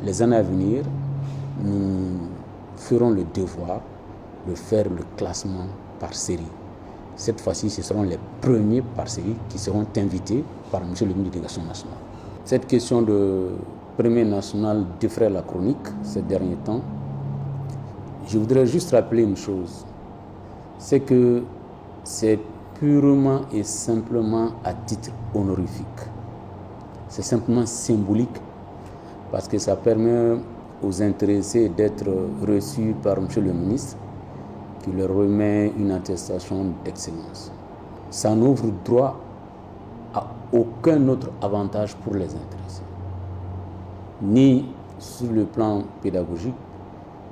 les années à venir, nous ferons le devoir de faire le classement par série. Cette fois-ci, ce seront les premiers par série qui seront invités par M. le ministre de l'Éducation nationale. Cette question de premier national défraie la chronique ces derniers temps. Je voudrais juste rappeler une chose, c'est que c'est purement et simplement à titre honorifique. C'est simplement symbolique parce que ça permet aux intéressés d'être reçus par M. le ministre qui leur remet une attestation d'excellence. Ça n'ouvre droit à aucun autre avantage pour les intéressés, ni sur le plan pédagogique,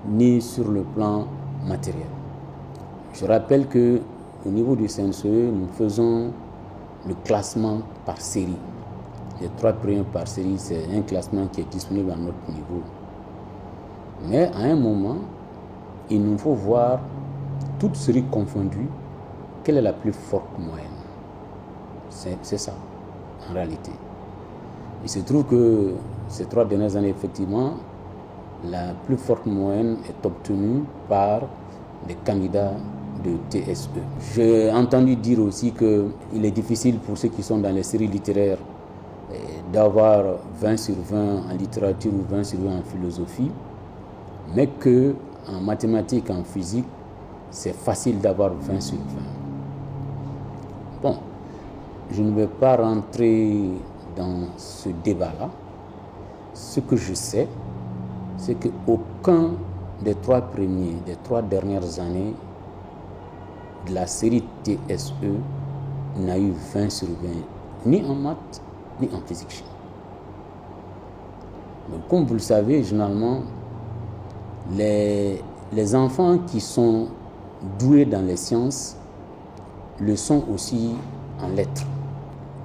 ni sur le plan matériel. Je rappelle que au niveau du CNCE, nous faisons le classement par série. Les 3 premiers par série, c'est un classement qui est disponible à notre niveau. Mais à un moment, il nous faut voir, toutes séries confondues, quelle est la plus forte moyenne. C'est ça, en réalité. Il se trouve que ces 3 dernières années, effectivement, la plus forte moyenne est obtenue par les candidats de TSE. J'ai entendu dire aussi qu'il est difficile pour ceux qui sont dans les séries littéraires d'avoir 20 sur 20 en littérature ou 20 sur 20 en philosophie, mais qu'en mathématiques, en physique, c'est facile d'avoir 20 sur 20. Bon, je ne vais pas rentrer dans ce débat-là. Ce que je sais, c'est qu'aucun des 3 premiers, des 3 dernières années de la série TSE n'a eu 20 sur 20, ni en maths, ni en physique. Donc, comme vous le savez, généralement, les enfants qui sont doués dans les sciences le sont aussi en lettres.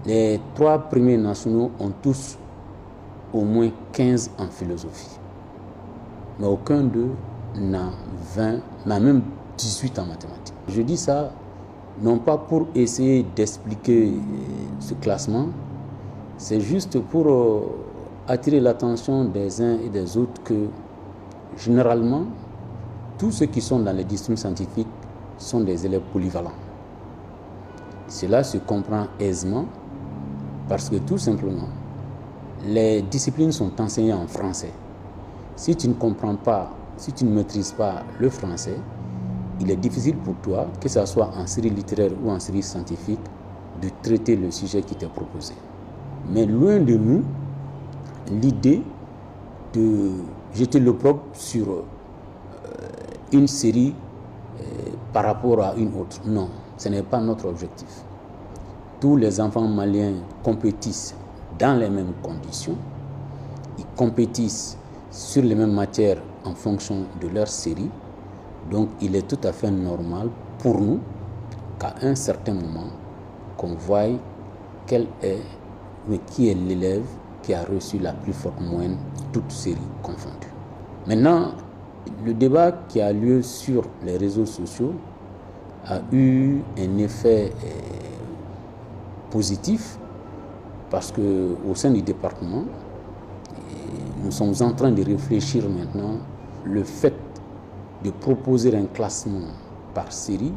Les 3 premiers nationaux ont tous au moins 15 en philosophie. Mais aucun d'eux n'a même 18 en mathématiques. Je dis ça non pas pour essayer d'expliquer ce classement, c'est juste pour attirer l'attention des uns et des autres que généralement, tous ceux qui sont dans les disciplines scientifiques sont des élèves polyvalents. Cela se comprend aisément parce que tout simplement, les disciplines sont enseignées en français. Si tu ne comprends pas, si tu ne maîtrises pas le français, il est difficile pour toi, que ce soit en série littéraire ou en série scientifique, de traiter le sujet qui t'est proposé. Mais loin de nous, l'idée de jeter l'opprobre sur une série par rapport à une autre. Non, ce n'est pas notre objectif. Tous les enfants maliens compétissent dans les mêmes conditions. Ils compétissent sur les mêmes matières en fonction de leur série. Donc, il est tout à fait normal pour nous qu'à un certain moment, qu'on voie qui est l'élève qui a reçu la plus forte moyenne, toutes séries confondues. Maintenant, le débat qui a lieu sur les réseaux sociaux a eu un effet positif parce qu'au sein du département, nous sommes en train de réfléchir maintenant le fait de proposer un classement par série,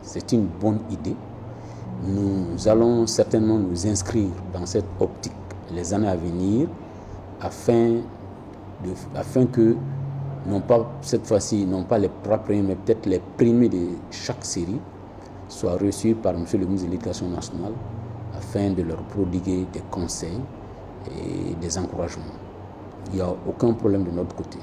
c'est une bonne idée. Nous allons certainement nous inscrire dans cette optique les années à venir afin que, non pas cette fois-ci, non pas les 3 premiers, mais peut-être les premiers de chaque série soient reçus par M. le ministre de l'Éducation nationale afin de leur prodiguer des conseils et des encouragements. Il n'y a aucun problème de notre côté.